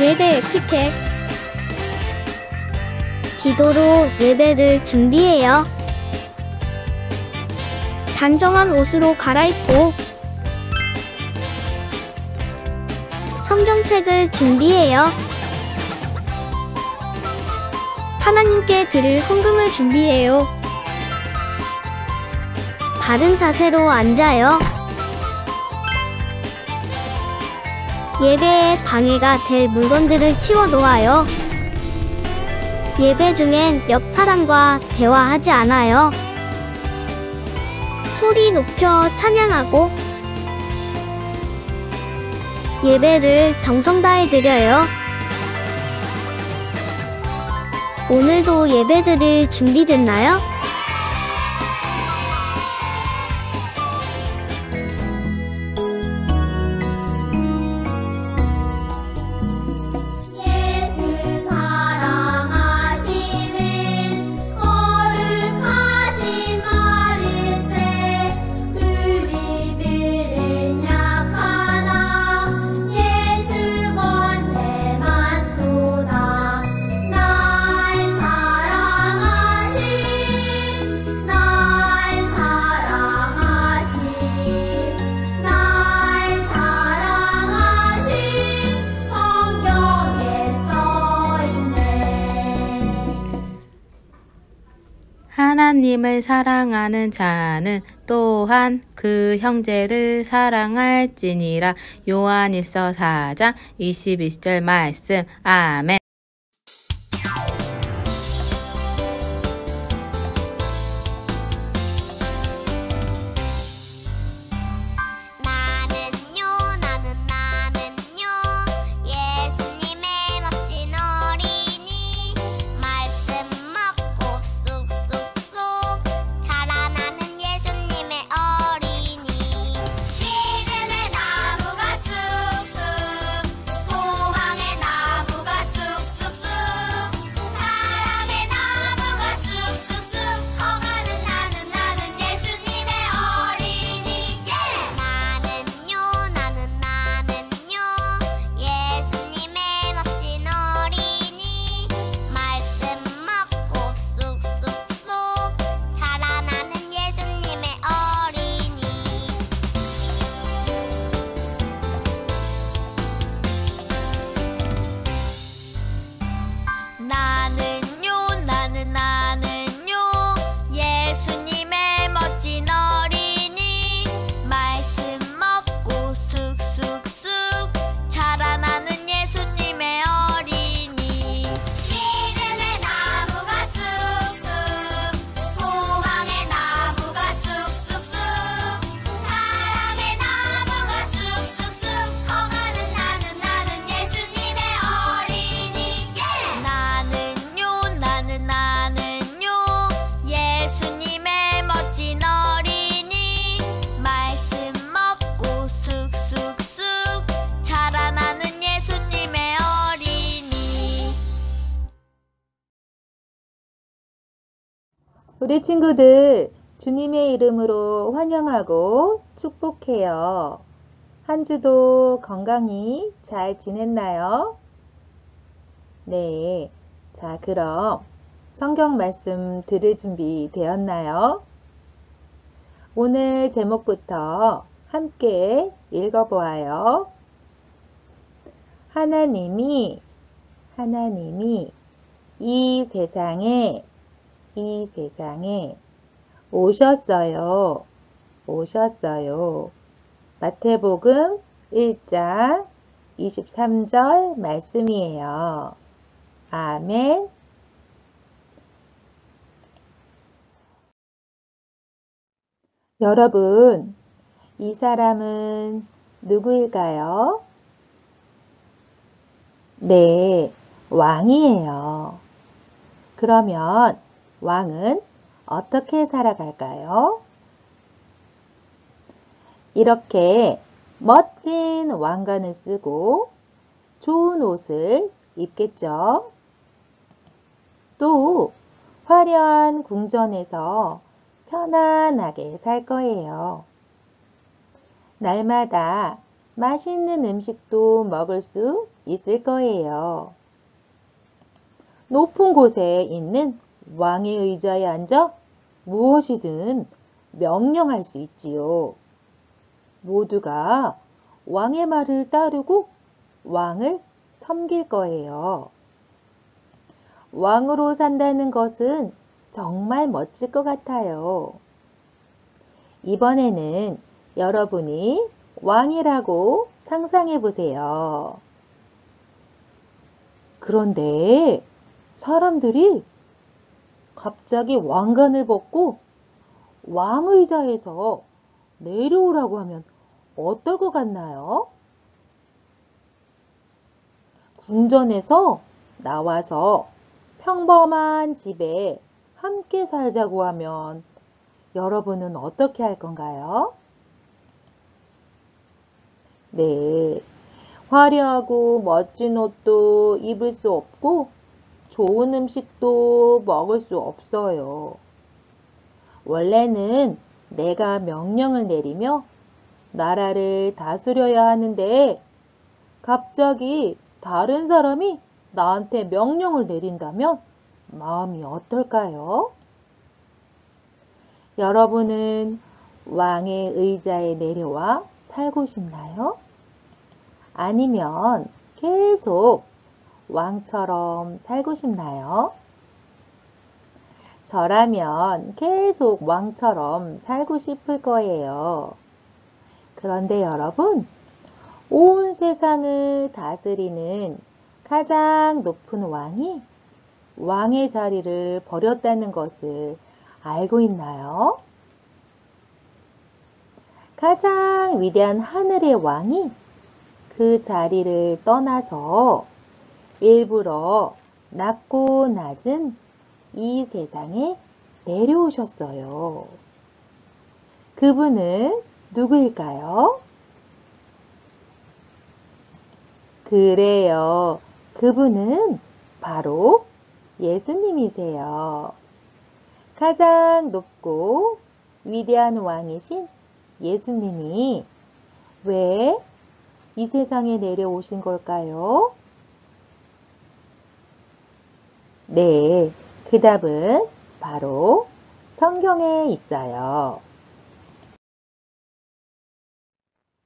예배 에티켓. 기도로 예배를 준비해요. 단정한 옷으로 갈아입고 성경책을 준비해요. 하나님께 드릴 헌금을 준비해요. 바른 자세로 앉아요. 예배에 방해가 될 물건들을 치워 놓아요. 예배 중엔 옆 사람과 대화하지 않아요. 소리 높여 찬양하고 예배를 정성 다해 드려요. 오늘도 예배 드릴 준비됐나요? 하나님을 사랑하는 자는 또한 그 형제를 사랑할지니라. 요한일서 4장 22절 말씀. 아멘. 우리 친구들, 주님의 이름으로 환영하고 축복해요. 한 주도 건강히 잘 지냈나요? 네. 자, 그럼 성경 말씀 들을 준비 되었나요? 오늘 제목부터 함께 읽어보아요. 하나님이 이 세상에 오셨어요. 마태복음 1장 23절 말씀이에요. 아멘. 여러분, 이 사람은 누구일까요? 네, 왕이에요. 그러면 왕은 어떻게 살아갈까요? 이렇게 멋진 왕관을 쓰고 좋은 옷을 입겠죠. 또 화려한 궁전에서 편안하게 살 거예요. 날마다 맛있는 음식도 먹을 수 있을 거예요. 높은 곳에 있는 왕의 의자에 앉아 무엇이든 명령할 수 있지요. 모두가 왕의 말을 따르고 왕을 섬길 거예요. 왕으로 산다는 것은 정말 멋질 것 같아요. 이번에는 여러분이 왕이라고 상상해 보세요. 그런데 사람들이 갑자기 왕관을 벗고 왕의자에서 내려오라고 하면 어떨 것 같나요? 궁전에서 나와서 평범한 집에 함께 살자고 하면 여러분은 어떻게 할 건가요? 네, 화려하고 멋진 옷도 입을 수 없고 좋은 음식도 먹을 수 없어요. 원래는 내가 명령을 내리며 나라를 다스려야 하는데 갑자기 다른 사람이 나한테 명령을 내린다면 마음이 어떨까요? 여러분은 왕의 의자에 내려와 살고 싶나요? 아니면 계속 왕처럼 살고 싶나요? 저라면 계속 왕처럼 살고 싶을 거예요. 그런데 여러분, 온 세상을 다스리는 가장 높은 왕이 왕의 자리를 버렸다는 것을 알고 있나요? 가장 위대한 하늘의 왕이 그 자리를 떠나서 일부러 낮고 낮은 이 세상에 내려오셨어요. 그분은 누구일까요? 그래요. 그분은 바로 예수님이세요. 가장 높고 위대한 왕이신 예수님이 왜 이 세상에 내려오신 걸까요? 네, 그 답은 바로 성경에 있어요.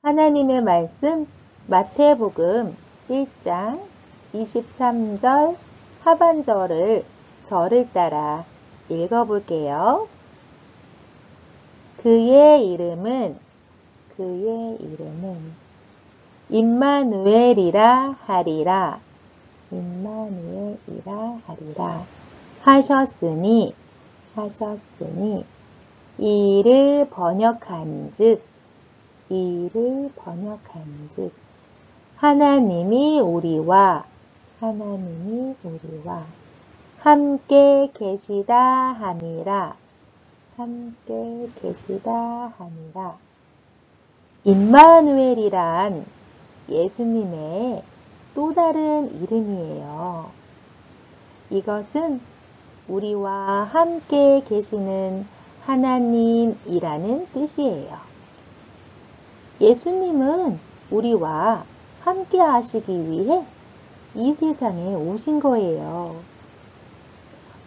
하나님의 말씀 마태복음 1장 23절 하반절을 저를 따라 읽어볼게요. 그의 이름은 임마누엘이라 하리라. 임마누엘이라 하리라. 하셨으니 이를 번역한즉 하나님이 우리와 함께 계시다 함이라. 임마누엘이란 예수님의 또 다른 이름이에요. 이것은 우리와 함께 계시는 하나님이라는 뜻이에요. 예수님은 우리와 함께 하시기 위해 이 세상에 오신 거예요.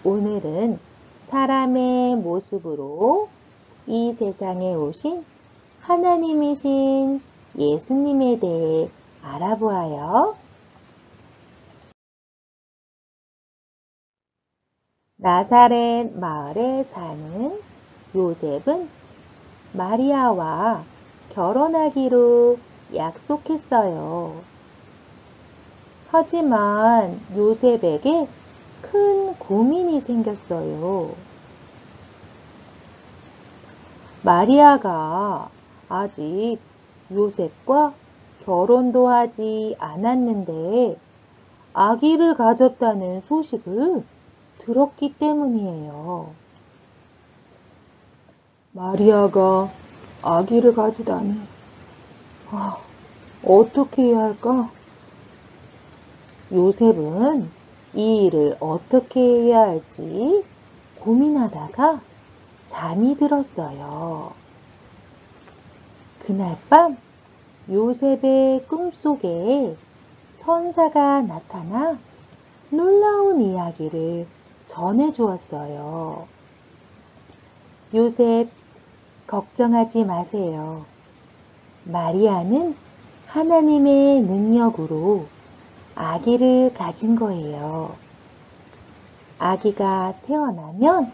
오늘은 사람의 모습으로 이 세상에 오신 하나님이신 예수님에 대해 알아보아요. 나사렛 마을에 사는 요셉은 마리아와 결혼하기로 약속했어요. 하지만 요셉에게 큰 고민이 생겼어요. 마리아가 아직 요셉과 결혼도 하지 않았는데 아기를 가졌다는 소식을 들었기 때문이에요. 마리아가 아기를 가지다니, 어떻게 해야 할까? 요셉은 이 일을 어떻게 해야 할지 고민하다가 잠이 들었어요. 그날 밤 요셉의 꿈속에 천사가 나타나 놀라운 이야기를 전해주었어요. 요셉, 걱정하지 마세요. 마리아는 하나님의 능력으로 아기를 가진 거예요. 아기가 태어나면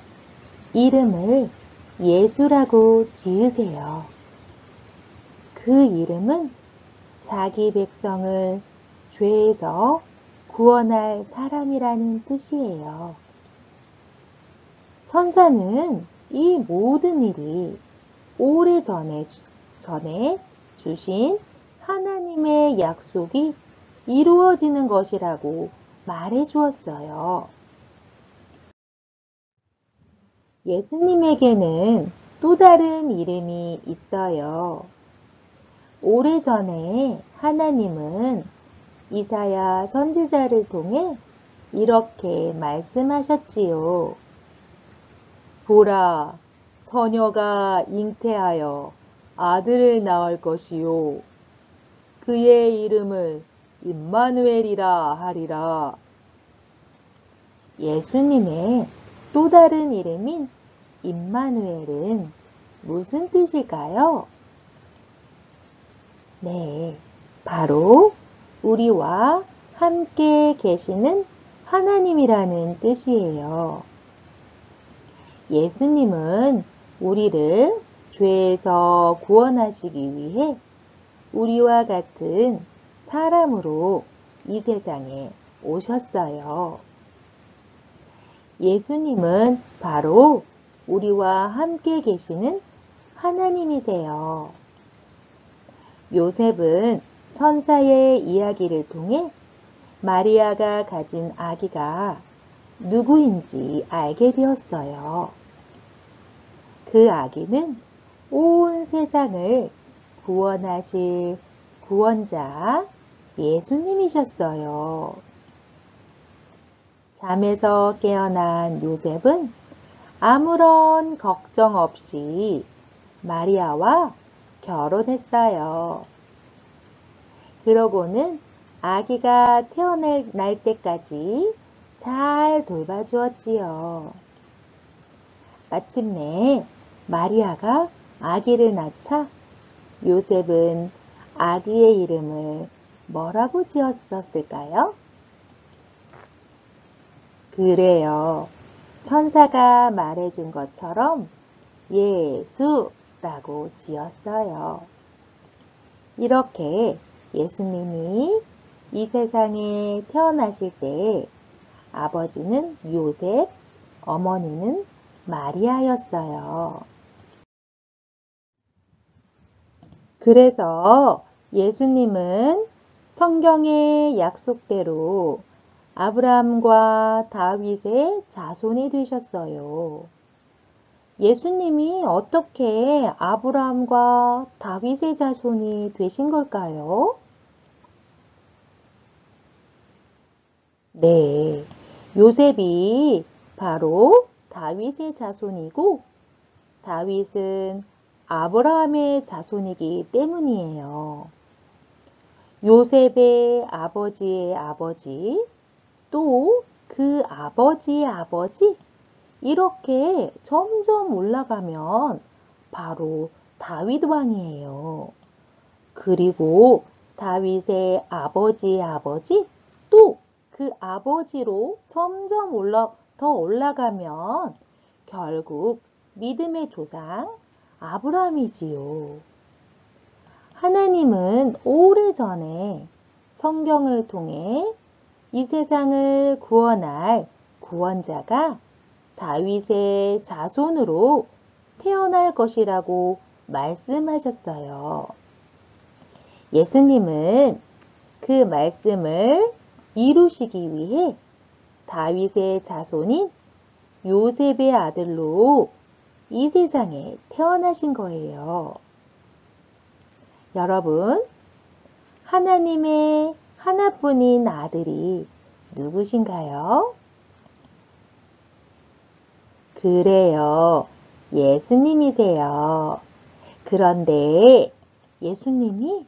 이름을 예수라고 지으세요. 그 이름은 자기 백성을 죄에서 구원할 사람이라는 뜻이에요. 천사는 이 모든 일이 오래전에 주신 하나님의 약속이 이루어지는 것이라고 말해 주었어요. 예수님에게는 또 다른 이름이 있어요. 오래전에 하나님은 이사야 선지자를 통해 이렇게 말씀하셨지요. 보라, 처녀가 잉태하여 아들을 낳을 것이요. 그의 이름을 임마누엘이라 하리라. 예수님의 또 다른 이름인 임마누엘은 무슨 뜻일까요? 네, 바로 우리와 함께 계시는 하나님이라는 뜻이에요. 예수님은 우리를 죄에서 구원하시기 위해 우리와 같은 사람으로 이 세상에 오셨어요. 예수님은 바로 우리와 함께 계시는 하나님이세요. 요셉은 천사의 이야기를 통해 마리아가 가진 아기가 누구인지 알게 되었어요. 그 아기는 온 세상을 구원하실 구원자 예수님이셨어요. 잠에서 깨어난 요셉은 아무런 걱정 없이 마리아와 결혼했어요. 그러고는 아기가 태어날 때까지 잘 돌봐주었지요. 마침내 마리아가 아기를 낳자 요셉은 아기의 이름을 뭐라고 지었을까요? 그래요. 천사가 말해준 것처럼 예수라고 지었어요. 이렇게 예수님이 이 세상에 태어나실 때 아버지는 요셉, 어머니는 마리아였어요. 그래서 예수님은 성경의 약속대로 아브라함과 다윗의 자손이 되셨어요. 예수님이 어떻게 아브라함과 다윗의 자손이 되신 걸까요? 네, 요셉이 바로 다윗의 자손이고 다윗은 아브라함의 자손이기 때문이에요. 요셉의 아버지의 아버지, 또 그 아버지의 아버지, 이렇게 점점 올라가면 바로 다윗 왕이에요. 그리고 다윗의 아버지의 아버지, 또 그 아버지로 점점 더 올라가면 결국 믿음의 조상 아브라함이지요. 하나님은 오래전에 성경을 통해 이 세상을 구원할 구원자가 다윗의 자손으로 태어날 것이라고 말씀하셨어요. 예수님은 그 말씀을 이루시기 위해 다윗의 자손인 요셉의 아들로 이 세상에 태어나신 거예요. 여러분, 하나님의 하나뿐인 아들이 누구신가요? 그래요. 예수님이세요. 그런데 예수님이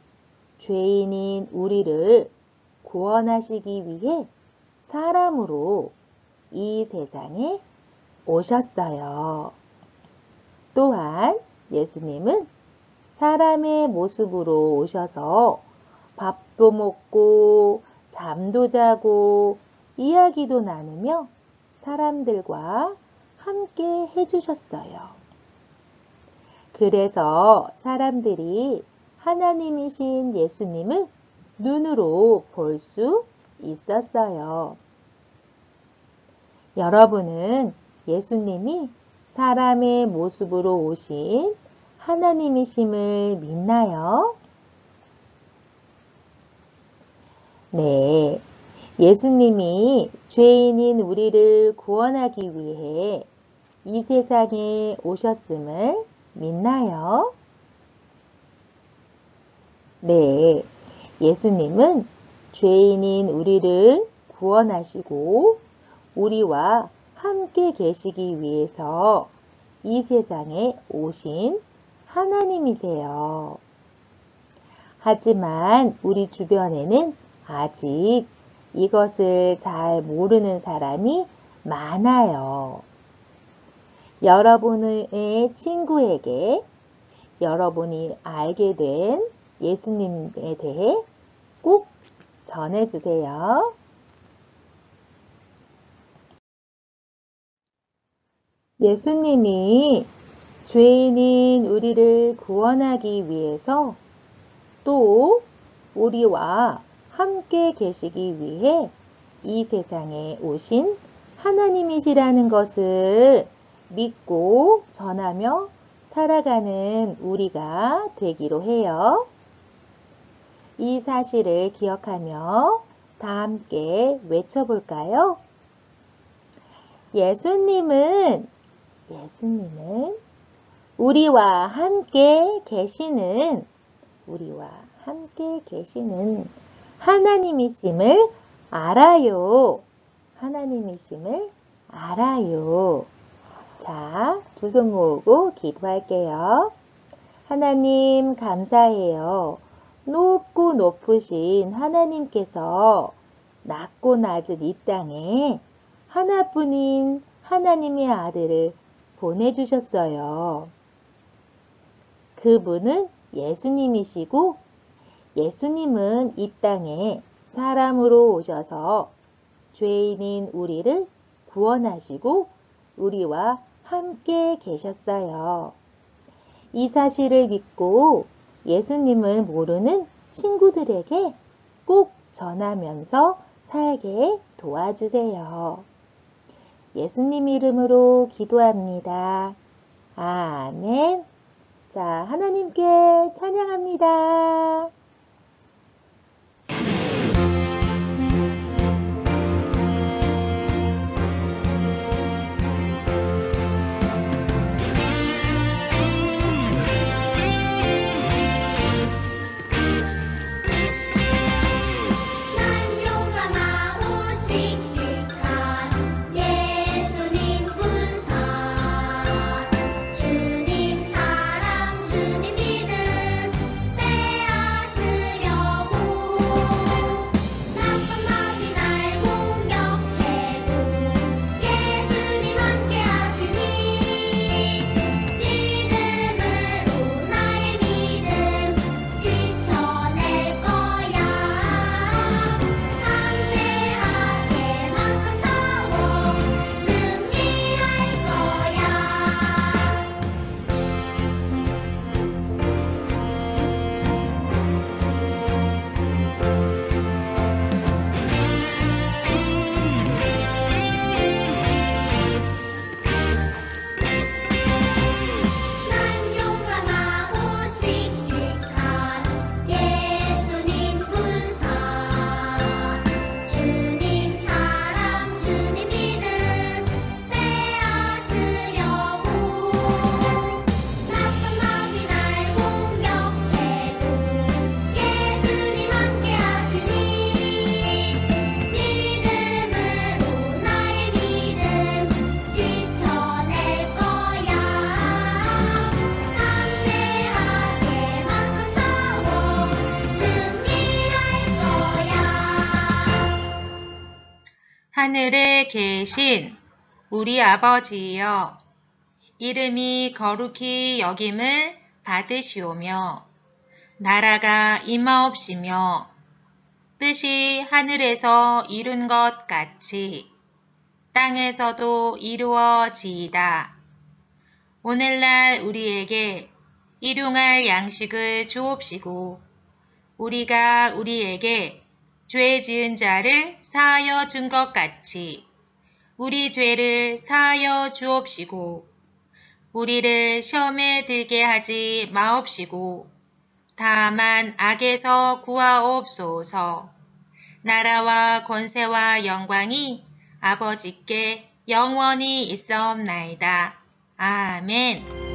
죄인인 우리를 구원하시기 위해 사람으로 이 세상에 오셨어요. 또한 예수님은 사람의 모습으로 오셔서 밥도 먹고 잠도 자고 이야기도 나누며 사람들과 함께 해주셨어요. 그래서 사람들이 하나님이신 예수님을 눈으로 볼 수 있었어요. 여러분은 예수님이 사람의 모습으로 오신 하나님이심을 믿나요? 네, 예수님이 죄인인 우리를 구원하기 위해 이 세상에 오셨음을 믿나요? 네, 예수님은 죄인인 우리를 구원하시고 우리와 함께 계시기 위해서 이 세상에 오신 하나님이세요. 하지만 우리 주변에는 아직 이것을 잘 모르는 사람이 많아요. 여러분의 친구에게 여러분이 알게 된 예수님에 대해 꼭 전해주세요. 예수님이 죄인인 우리를 구원하기 위해서 또 우리와 함께 계시기 위해 이 세상에 오신 하나님이시라는 것을 믿고 전하며 살아가는 우리가 되기로 해요. 이 사실을 기억하며 다 함께 외쳐볼까요? 예수님은 우리와 함께 계시는 하나님이심을 알아요. 하나님이심을 알아요. 자, 두 손 모으고 기도할게요. 하나님 감사해요. 높고 높으신 하나님께서 낮고 낮은 이 땅에 하나뿐인 하나님의 아들을 보내주셨어요. 그분은 예수님이시고 예수님은 이 땅에 사람으로 오셔서 죄인인 우리를 구원하시고 우리와 함께 계셨어요. 이 사실을 믿고 예수님을 모르는 친구들에게 꼭 전하면서 살게 도와주세요. 예수님 이름으로 기도합니다. 아멘. 자, 하나님께 찬양합니다. 주님 사랑 주님 믿음 빼앗아 하늘에 계신 우리 아버지여, 이름이 거룩히 여김을 받으시오며, 나라가 임하옵시며, 뜻이 하늘에서 이룬 것 같이 땅에서도 이루어지이다. 오늘날 우리에게 일용할 양식을 주옵시고, 우리가 우리에게 죄 지은 자를 사하여 준 것 같이 우리 죄를 사하여 주옵시고, 우리를 시험에 들게 하지 마옵시고, 다만 악에서 구하옵소서. 나라와 권세와 영광이 아버지께 영원히 있사옵나이다. 아멘.